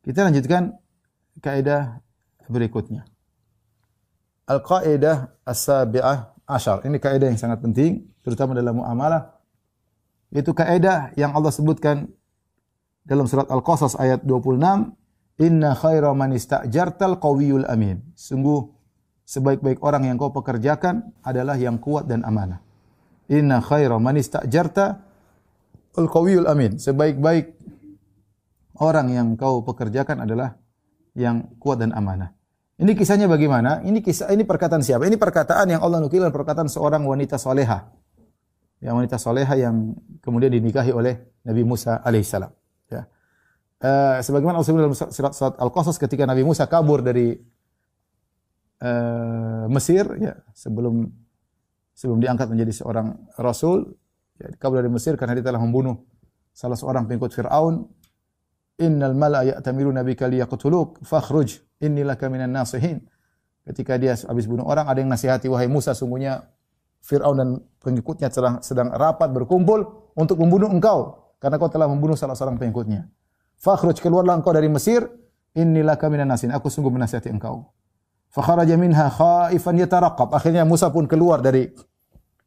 Kita lanjutkan kaidah berikutnya. Al-qaidah as-sabi'ah asyar. Ini kaidah yang sangat penting, terutama dalam muamalah. Itu kaidah yang Allah sebutkan dalam surat Al-Qasas ayat 26, "Inna khaira man ista'jartal qawiyul amin." Sungguh sebaik-baik orang yang kau pekerjakan adalah yang kuat dan amanah. Inna khaira man ista'jarta al-qawiyul amin. Sebaik-baik orang yang kau pekerjakan adalah yang kuat dan amanah. Ini kisahnya bagaimana? Ini perkataan siapa? Ini perkataan yang Allah nukilkan, perkataan seorang wanita soleha. Yang wanita soleha yang kemudian dinikahi oleh Nabi Musa alaihissalam. Ya. Sebagaimana Allah dalam surat Al-Qasas ketika Nabi Musa kabur dari Mesir, ya, sebelum diangkat menjadi seorang rasul, ya, kabur dari Mesir karena dia telah membunuh salah seorang pengikut Fir'aun. Innal mala'a ya'tamiruna bika liyaqtuluk fakhruj inni laka minan nasihin. Ketika dia habis bunuh orang, ada yang nasihati, wahai Musa, sungguhnya Fir'aun dan pengikutnya sedang rapat berkumpul untuk membunuh engkau karena kau telah membunuh salah seorang pengikutnya. Fakhruj, keluarlah engkau dari Mesir, inni laka minan nasihin, aku sungguh menasihati engkau. Fakharaja minha khaifan yataraqab. Akhirnya Musa pun keluar dari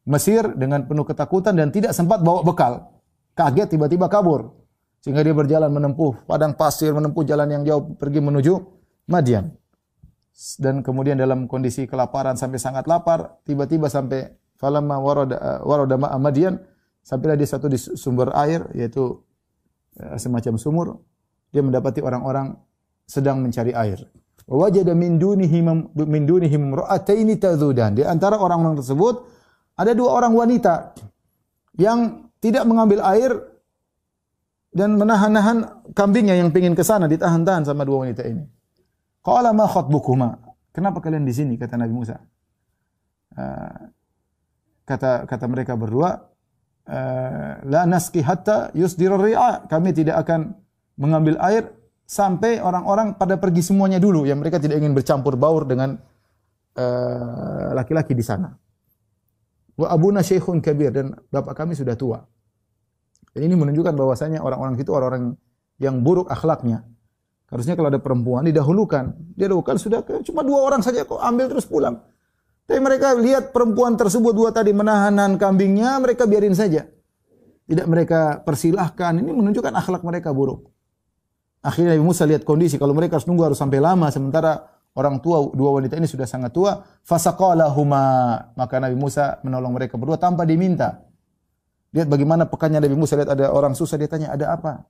Mesir dengan penuh ketakutan dan tidak sempat bawa bekal. Kaget, tiba-tiba kabur. Sehingga dia berjalan menempuh padang pasir, menempuh jalan yang jauh pergi menuju Madian. Dan kemudian dalam kondisi kelaparan sampai sangat lapar, tiba-tiba sampai falamma warada ma'a Madian, sampailah dia satu di sumber air, yaitu semacam sumur. Dia mendapati orang-orang sedang mencari air. Wa wajada min dunihim ra'ataini tadhudan. Di antara orang-orang tersebut ada dua orang wanita yang tidak mengambil air dan menahan-nahan kambingnya yang ingin ke sana, ditahan-tahan sama dua wanita ini. Qala ma khatbukuma? Kenapa kalian di sini, kata Nabi Musa. Kata mereka berdua, la naski hatta yusdir ar-ri'a. Kami tidak akan mengambil air sampai orang-orang pada pergi semuanya dulu, yang mereka tidak ingin bercampur baur dengan laki-laki di sana. Wa abuna syekhun kabir, dan bapak kami sudah tua. Dan ini menunjukkan bahwasanya orang-orang itu orang-orang yang buruk akhlaknya. Harusnya kalau ada perempuan didahulukan. Dia dahulukan sudah cuma dua orang saja kok, ambil terus pulang. Tapi mereka lihat perempuan tersebut dua tadi menahan kambingnya, mereka biarin saja. Tidak mereka persilahkan. Ini menunjukkan akhlak mereka buruk. Akhirnya Nabi Musa lihat kondisi, kalau mereka harus nunggu harus sampai lama, sementara orang tua dua wanita ini sudah sangat tua. Fasaqalahuma, maka Nabi Musa menolong mereka berdua tanpa diminta. Lihat bagaimana pekannya Nabi Musa, lihat ada orang susah, dia tanya, ada apa?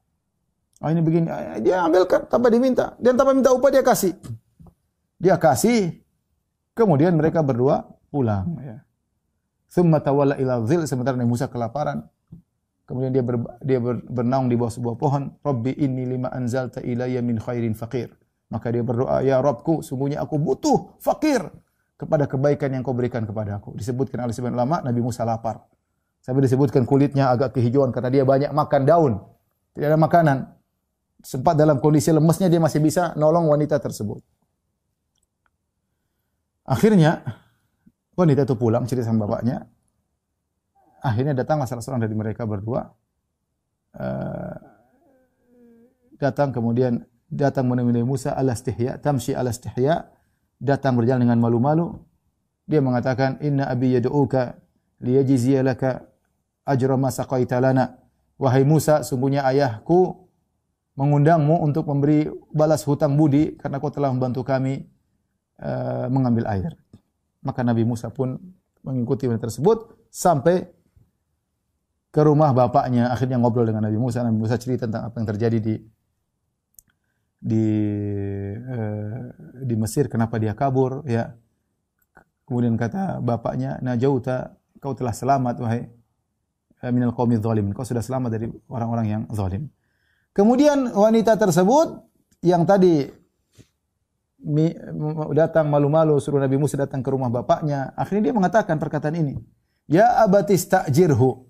Oh ini begini, dia ambilkan tanpa diminta, dan tanpa minta upah dia kasih. Dia kasih, kemudian mereka berdua pulang. Ya. Thumma tawalla ila dhil, sementara Nabi Musa kelaparan. Kemudian dia bernaung di bawah sebuah pohon. Rabbi inni lima anzalta ilayya min khairin faqir. Maka dia berdoa, ya Rabbku, sungguhnya aku butuh, fakir, kepada kebaikan yang kau berikan kepada aku. Disebutkan oleh sebagian ulama, Nabi Musa lapar. Sampai disebutkan kulitnya agak kehijauan karena dia banyak makan daun. Tidak ada makanan. Sempat dalam kondisi lemesnya dia masih bisa nolong wanita tersebut. Akhirnya wanita itu pulang cerita sama bapaknya. Akhirnya datanglah salah seorang dari mereka berdua. Datang menemui Nabi Musa al-istihya, tamshi al-istihya, datang berjalan dengan malu-malu. Dia mengatakan, inna abi yad'uka liyajziya laka ajra ma saqaita lana. Wahai Musa, sungguhnya ayahku mengundangmu untuk memberi balas hutang budi karena kau telah membantu kami mengambil air. Maka Nabi Musa pun mengikuti wanita tersebut sampai ke rumah bapaknya. Akhirnya ngobrol dengan Nabi Musa. Nabi Musa cerita tentang apa yang terjadi di Mesir, kenapa dia kabur, ya. Kemudian kata bapaknya, najauta, kau telah selamat wahai minal qaumi dzalimin. Kau sudah selamat dari orang-orang yang zalim. Kemudian wanita tersebut yang tadi datang malu-malu suruh Nabi Musa datang ke rumah bapaknya, akhirnya dia mengatakan perkataan ini. Ya abati sta'jirhu.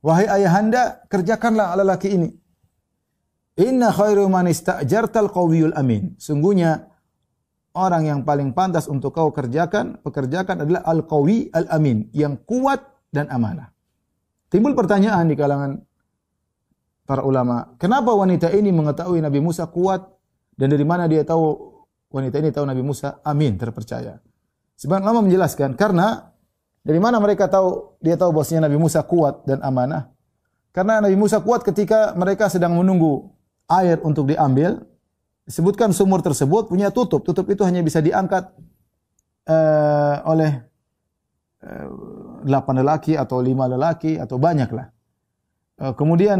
Wahai ayahanda, kerjakanlah lelaki ini. Inna khairu man ista'jartal qawiyul amin. Sungguhnya orang yang paling pantas untuk kau pekerjakan adalah al-qawi al-amin, yang kuat dan amanah. Timbul pertanyaan di kalangan para ulama, kenapa wanita ini mengetahui Nabi Musa kuat Dan dari mana dia tahu wanita ini tahu Nabi Musa? Amin, terpercaya. Sebagian ulama menjelaskan karena dari mana mereka tahu dia tahu bahwasanya Nabi Musa kuat dan amanah? Karena Nabi Musa kuat ketika mereka sedang menunggu air untuk diambil. Disebutkan sumur tersebut punya tutup. Tutup itu hanya bisa diangkat oleh 8 lelaki atau 5 lelaki atau banyaklah. Kemudian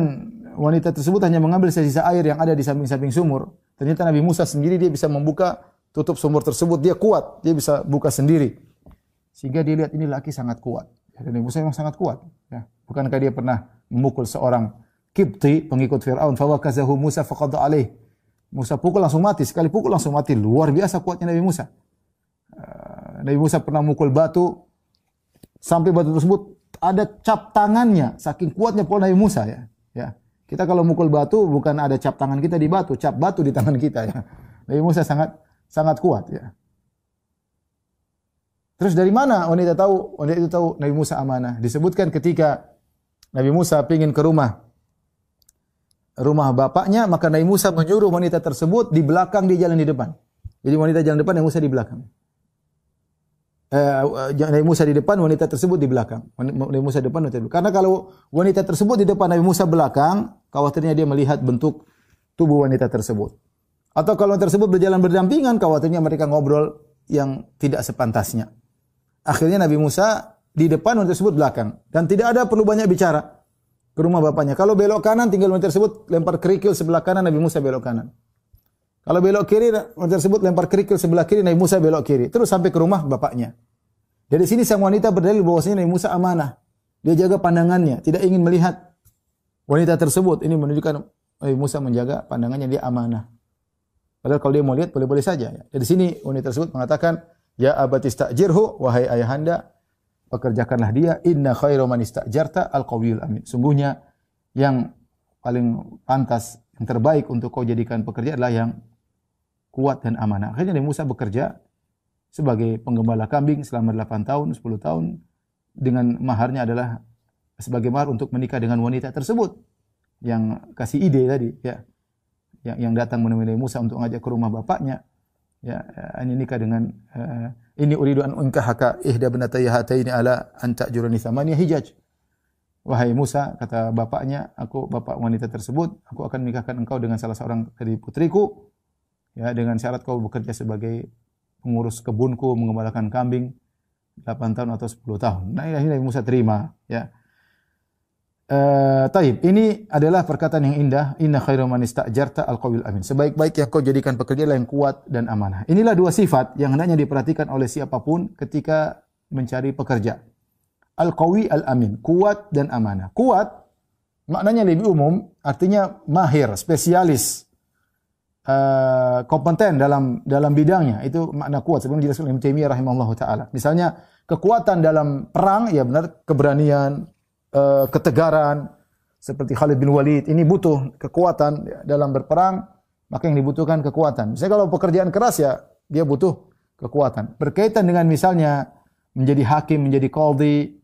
wanita tersebut hanya mengambil sisa air yang ada di samping-samping sumur. Ternyata Nabi Musa sendiri dia bisa membuka tutup sumur tersebut. Dia kuat, dia bisa buka sendiri. Sehingga dia lihat ini laki sangat kuat. Dan Nabi Musa memang sangat kuat. Ya. Bukankah dia pernah memukul seorang Kipti, pengikut Fir'aun. Fawakazahu Musa faqadha alaih. Musa pukul langsung mati. Sekali pukul langsung mati. Luar biasa kuatnya Nabi Musa. Nabi Musa pernah mukul batu. Sampai batu tersebut ada cap tangannya. Saking kuatnya pukul Nabi Musa. Ya. Kita kalau mukul batu bukan ada cap tangan kita di batu. Cap batu di tangan kita. Ya. Nabi Musa sangat kuat. Ya. Terus dari mana wanita itu tahu Nabi Musa amanah? Disebutkan ketika Nabi Musa ingin ke rumah bapaknya, maka Nabi Musa menyuruh wanita tersebut di belakang, dia jalan di depan. Jadi wanita jalan depan, Nabi Musa di belakang. Nabi Musa di depan, wanita tersebut di belakang. Nabi Musa di depan, wanita di belakang. Karena kalau wanita tersebut di depan, Nabi Musa belakang, khawatirnya dia melihat bentuk tubuh wanita tersebut. Atau kalau wanita tersebut berjalan berdampingan, khawatirnya mereka ngobrol yang tidak sepantasnya. Akhirnya Nabi Musa di depan, wanita tersebut belakang. Dan tidak ada perlu banyak bicara ke rumah bapaknya. Kalau belok kanan, tinggal wanita tersebut lempar kerikil sebelah kanan, Nabi Musa belok kanan. Kalau belok kiri, wanita tersebut lempar kerikil sebelah kiri, Nabi Musa belok kiri. Terus sampai ke rumah bapaknya. Dari sini sang wanita berdalil bahwasanya Nabi Musa amanah. Dia jaga pandangannya, tidak ingin melihat wanita tersebut. Ini menunjukkan Nabi Musa menjaga pandangannya, dia amanah. Padahal kalau dia mau lihat, boleh-boleh saja. Dari sini wanita tersebut mengatakan, ya abati istajirhu, wahai ayahanda, pekerjakanlah dia. Inna khairu man istajarta al-qawiyul amin. Sungguhnya yang paling pantas, yang terbaik untuk kau jadikan pekerja adalah yang kuat dan amanah. Akhirnya Nabi Musa bekerja sebagai penggembala kambing selama 8 tahun, 10 tahun. Dengan maharnya adalah sebagai mahar untuk menikah dengan wanita tersebut. Yang kasih ide tadi. Ya. Yang datang menemui Nabi Musa untuk ngajak ke rumah bapaknya. Ya, ini nikah dengan ini uridu an unkahaka ihda binatayya hataini ala an ta'jurani thamaniya hijaj. Wahai Musa, kata bapaknya, bapak wanita tersebut, aku akan menikahkan engkau dengan salah seorang dari putriku, ya, dengan syarat kau bekerja sebagai pengurus kebunku, mengembalakan kambing 8 tahun atau 10 tahun. Nah, ini Nabi Musa terima, ya. Taib, ini adalah perkataan yang indah. Inna khairu man istajarta al-qawiyul amin. Sebaik-baik yang kau jadikan pekerja yang kuat dan amanah. Inilah dua sifat yang hendaknya diperhatikan oleh siapapun ketika mencari pekerja. Al-qawi al-amin, kuat dan amanah. Kuat maknanya lebih umum, artinya mahir, spesialis, kompeten dalam bidangnya. Itu makna kuat. Sebelum dijelaskan Ibnu Taimiyah rahimahullahu taala. Misalnya kekuatan dalam perang, ya benar, keberanian, ketegaran, seperti Khalid bin Walid, ini butuh kekuatan dalam berperang, maka yang dibutuhkan kekuatan. Misalnya kalau pekerjaan keras, ya dia butuh kekuatan. Berkaitan dengan misalnya menjadi hakim, menjadi qadhi,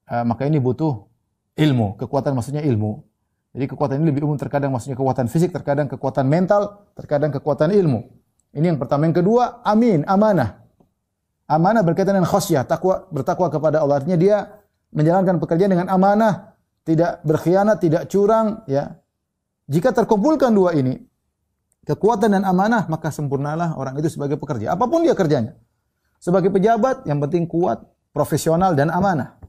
maka ini butuh ilmu. Kekuatan maksudnya ilmu. Jadi kekuatan ini lebih umum, terkadang maksudnya kekuatan fisik, terkadang kekuatan mental, terkadang kekuatan ilmu. Ini yang pertama. Yang kedua, amin, amanah. Amanah berkaitan dengan khasyah, bertakwa kepada Allah. Artinya dia menjalankan pekerjaan dengan amanah, tidak berkhianat, tidak curang, ya. Jika terkumpulkan dua ini, kekuatan dan amanah, maka sempurnalah orang itu sebagai pekerja. Apapun dia kerjanya. Sebagai pejabat, yang penting kuat, profesional dan amanah.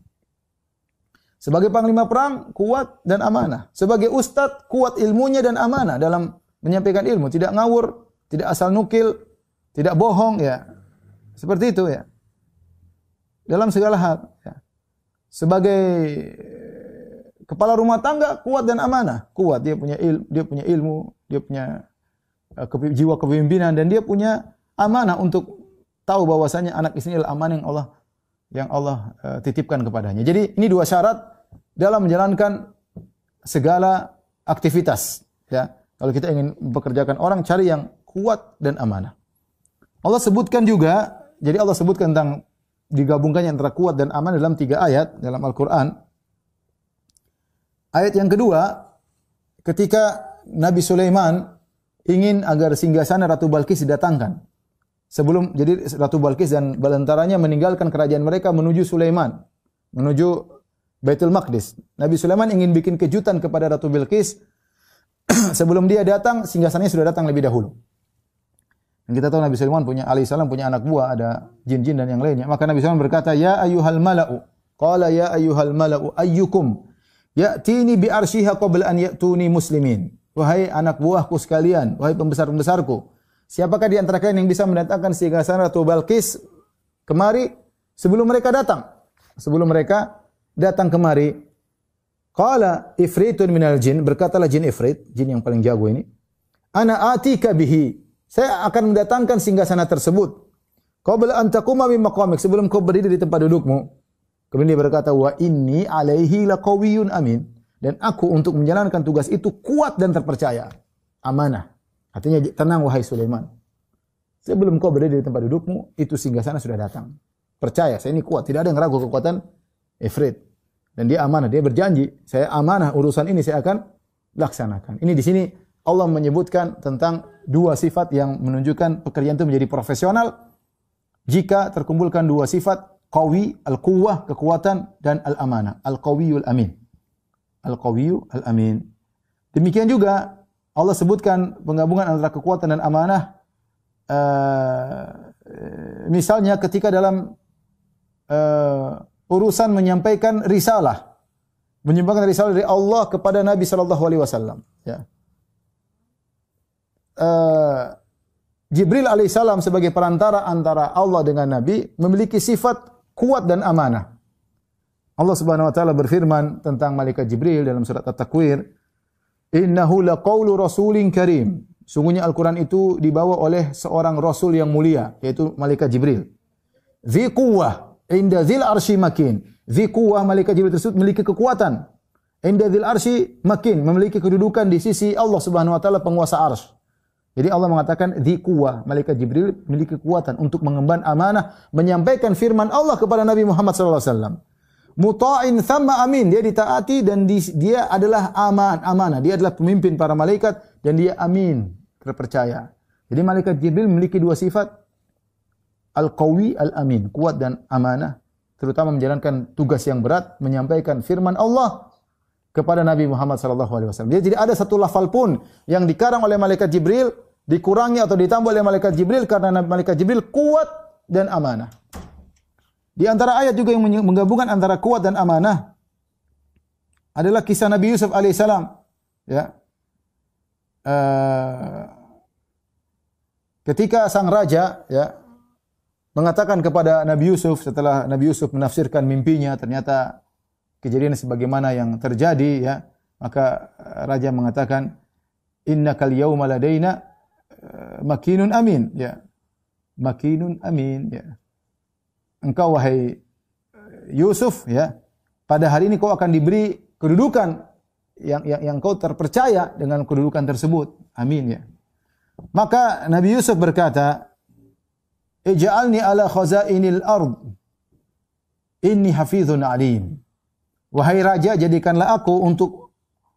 Sebagai panglima perang, kuat dan amanah. Sebagai ustadz, kuat ilmunya dan amanah dalam menyampaikan ilmu, tidak ngawur, tidak asal nukil, tidak bohong, ya. Seperti itu, ya. Dalam segala hal, ya. Sebagai kepala rumah tangga, kuat dan amanah. Kuat, dia punya ilmu, dia punya jiwa kepemimpinan, dan dia punya amanah untuk tahu bahwasanya anak istrinya adalah amanah yang Allah titipkan kepadanya. Jadi ini dua syarat dalam menjalankan segala aktivitas. Ya, kalau kita ingin mempekerjakan orang, cari yang kuat dan amanah. Allah sebutkan juga, jadi Allah sebutkan tentang digabungkannya antara kuat dan amanah dalam 3 ayat dalam Al-Quran. Ayat yang kedua, ketika Nabi Sulaiman ingin agar singgasana Ratu Balkis didatangkan. Jadi Ratu Balkis dan balentaranya meninggalkan kerajaan mereka menuju Sulaiman, menuju Baitul Maqdis. Nabi Sulaiman ingin bikin kejutan kepada Ratu Balkis. Sebelum dia datang, singgasananya sudah datang lebih dahulu. Dan kita tahu Nabi Sulaiman alaihissalam punya anak buah, ada jin-jin dan yang lainnya. Maka Nabi Sulaiman berkata, "Ya ayyuhal mala'u." Qala ya ayyuhal mala'u ayyukum ya'tini bi arsyiha qabla an ya'tuni muslimin. Wahai anak buahku sekalian, wahai pembesar-pembesarku, siapakah di antara kalian yang bisa mendatangkan singgasana Ratu Balkis kemari sebelum mereka datang? Sebelum mereka datang kemari. Qala ifritun minal jin, berkatalah jin ifrit, jin yang paling jago ini, "Ana atika bihi." Saya akan mendatangkan singgasana tersebut. Qabla an taquma min maqamik, sebelum kau berdiri di tempat dudukmu. Kemudian dia berkata, "Wa inni alaihi laqawiyyun amin." Dan aku untuk menjalankan tugas itu kuat dan terpercaya. Amanah. Artinya tenang wahai Sulaiman. Sebelum kau berdiri di tempat dudukmu, itu singgasana sudah datang. Percaya, saya ini kuat, tidak ada yang ragu kekuatan ifrit. Dan dia amanah, dia berjanji, saya amanah, urusan ini saya akan laksanakan. Ini di sini Allah menyebutkan tentang dua sifat yang menunjukkan pekerjaan itu menjadi profesional jika terkumpulkan dua sifat, qawi, al-quwwah, kekuatan, dan al-amanah, al-qawiyul amin. Al-qawiyyu al-amin. Demikian juga Allah sebutkan penggabungan antara kekuatan dan amanah. Misalnya ketika dalam urusan menyampaikan risalah dari Allah kepada Nabi sallallahu alaihi wasallam, ya. Jibril alaihissalam sebagai perantara antara Allah dengan Nabi memiliki sifat kuat dan amanah. Allah Subhanahu wa taala berfirman tentang malaikat Jibril dalam surat At-Takwir, "Innahu laqaulu rasulin karim." Sungguhnya Al-Qur'an itu dibawa oleh seorang rasul yang mulia, yaitu malaikat Jibril. Dzi quwwah inda dzil arsy makin. Dzi quwwah, malaikat Jibril tersebut memiliki kekuatan. Inda dzil arsy makin, memiliki kedudukan di sisi Allah Subhanahu wa taala penguasa arsy. Jadi Allah mengatakan dzi quwwah, malaikat Jibril memiliki kekuatan untuk mengemban amanah, menyampaikan firman Allah kepada Nabi Muhammad sallallahu alaihi wasallam. Muta'in thamma amin, dia ditaati dan dia adalah amanah. Dia adalah pemimpin para malaikat dan dia amin, terpercaya. Jadi malaikat Jibril memiliki dua sifat, al-qawi, al-amin, kuat dan amanah, terutama menjalankan tugas yang berat, menyampaikan firman Allah kepada Nabi Muhammad sallallahu alaihi wasallam. Jadi tidak ada satu lafal pun yang dikarang oleh malaikat Jibril dikurangi atau ditambah oleh malaikat Jibril karena malaikat Jibril kuat dan amanah. Di antara ayat juga yang menggabungkan antara kuat dan amanah adalah kisah Nabi Yusuf alaihissalam. Ya. Ketika sang raja ya mengatakan kepada Nabi Yusuf setelah Nabi Yusuf menafsirkan mimpinya, ternyata kejadian sebagaimana yang terjadi ya, maka raja mengatakan, "Innakal yauma ladaina makinun amin." Ya. Makinun amin ya. Engkau wahai Yusuf ya, pada hari ini kau akan diberi kedudukan yang kau terpercaya dengan kedudukan tersebut. Amin ya. Maka Nabi Yusuf berkata, "Ij'alni ala khazainil ard. Inni hafizun alim." Wahai raja, jadikanlah aku untuk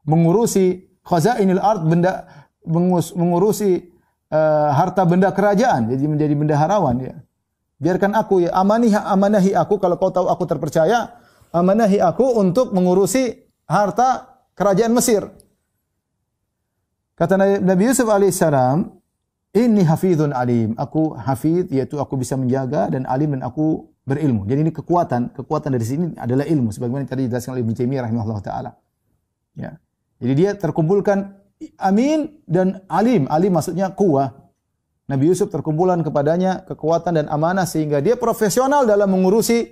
mengurusi khazainil ard, mengurusi harta benda kerajaan, jadi menjadi bendaharawan ya. Biarkan aku ya, amanahi aku, kalau kau tahu aku terpercaya, amanahi aku untuk mengurusi harta kerajaan Mesir. Kata Nabi Yusuf alaihissalam, "Inni hafizun alim." Aku hafiz, yaitu aku bisa menjaga, dan alim, dan aku berilmu. Jadi ini kekuatan dari sini adalah ilmu, sebagaimana tadi dijelaskan oleh Ibnu Taimiyah rahimahullah taala. Ya. Jadi dia terkumpulkan amin dan alim. Alim maksudnya kuwah. Nabi Yusuf terkumpulan kepadanya kekuatan dan amanah sehingga dia profesional dalam mengurusi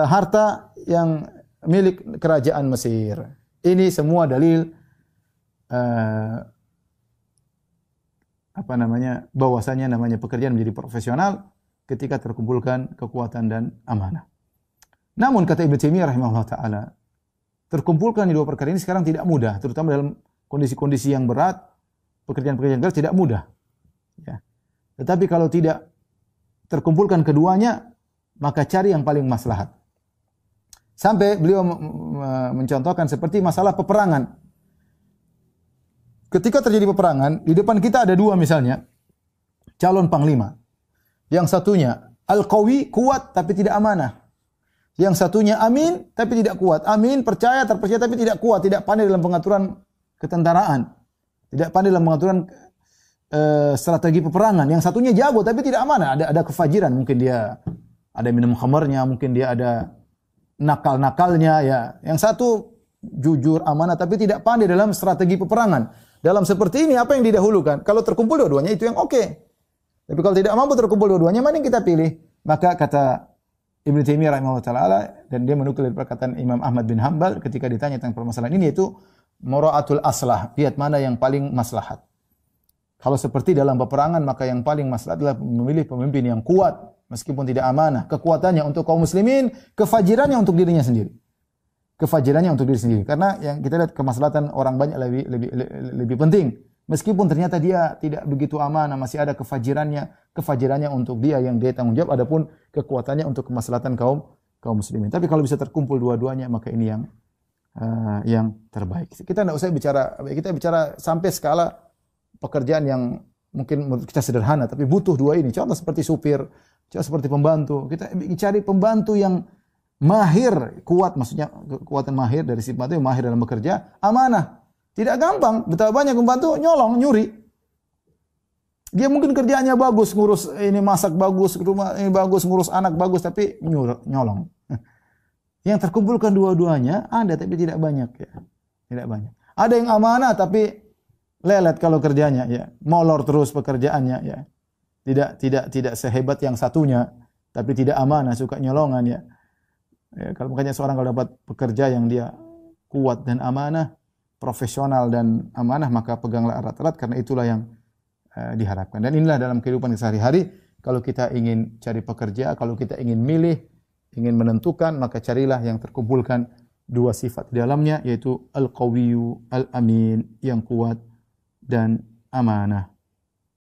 harta yang milik kerajaan Mesir. Ini semua dalil bahwasanya namanya pekerjaan menjadi profesional ketika terkumpulkan kekuatan dan amanah. Namun kata Ibnu Taimiyah rahimahullah taala, terkumpulkan di dua perkara ini sekarang tidak mudah, terutama dalam kondisi-kondisi yang berat, pekerjaan-pekerjaan keras tidak mudah. Ya. Tetapi kalau tidak terkumpulkan keduanya, maka cari yang paling maslahat. Sampai beliau mencontohkan seperti masalah peperangan. ketika terjadi peperangan, di depan kita ada dua misalnya, calon panglima. Yang satunya al-qawi, kuat tapi tidak amanah. Yang satunya amin tapi tidak kuat. Amin, percaya, terpercaya tapi tidak kuat, tidak pandai dalam pengaturan ketentaraan. Tidak pandai dalam pengaturan strategi peperangan. Yang satunya jago tapi tidak amanah, ada kefajiran, mungkin dia ada minum khamarnya, mungkin dia ada nakal-nakalnya ya. Yang satu jujur, amanah tapi tidak pandai dalam strategi peperangan. Dalam seperti ini apa yang didahulukan? Kalau terkumpul dua-duanya itu yang oke. Tapi kalau tidak mampu terkumpul dua-duanya, mana yang kita pilih? Maka kata Ibnu Taimiyah rahimahullah taala, dan dia menukil perkataan Imam Ahmad bin Hanbal ketika ditanya tentang permasalahan ini, yaitu mura'atul aslah, lihat mana yang paling maslahat. Kalau seperti dalam peperangan, maka yang paling maslahat adalah memilih pemimpin yang kuat meskipun tidak amanah. Kekuatannya untuk kaum muslimin, kefajirannya untuk dirinya sendiri. Kefajirannya untuk diri sendiri. Karena yang kita lihat kemaslahatan orang banyak lebih penting. Meskipun ternyata dia tidak begitu amanah, masih ada kefajirannya untuk dia yang dia tanggung jawab, adapun kekuatannya untuk kemaslahatan kaum muslimin. Tapi kalau bisa terkumpul dua-duanya, maka ini yang terbaik. Kita tidak usah kita bicara sampai skala pekerjaan yang mungkin menurut kita sederhana, tapi butuh dua ini. Contoh seperti supir, contoh seperti pembantu. Kita cari pembantu yang mahir, kuat, maksudnya kekuatan mahir dari sifat itu, mahir dalam bekerja, amanah. Tidak gampang, betapa banyak pembantu nyolong, nyuri. Dia mungkin kerjaannya bagus, ngurus ini, masak bagus, rumah ini bagus, ngurus anak bagus, tapi nyolong. Yang terkumpulkan dua-duanya ada tapi tidak banyak ya. Tidak banyak. Ada yang amanah tapi lelet kalau kerjanya ya, molor terus pekerjaannya ya. Tidak sehebat yang satunya, tapi tidak amanah, suka nyolongan ya. Ya, kalau makanya seorang kalau dapat pekerja yang dia kuat dan amanah, profesional dan amanah, maka peganglah erat-erat karena itulah yang diharapkan. Dan inilah dalam kehidupan sehari-hari, kalau kita ingin cari pekerja, kalau kita ingin milih, ingin menentukan, maka carilah yang terkumpulkan dua sifat di dalamnya, yaitu al-qawiyyu, al-amin, yang kuat dan amanah.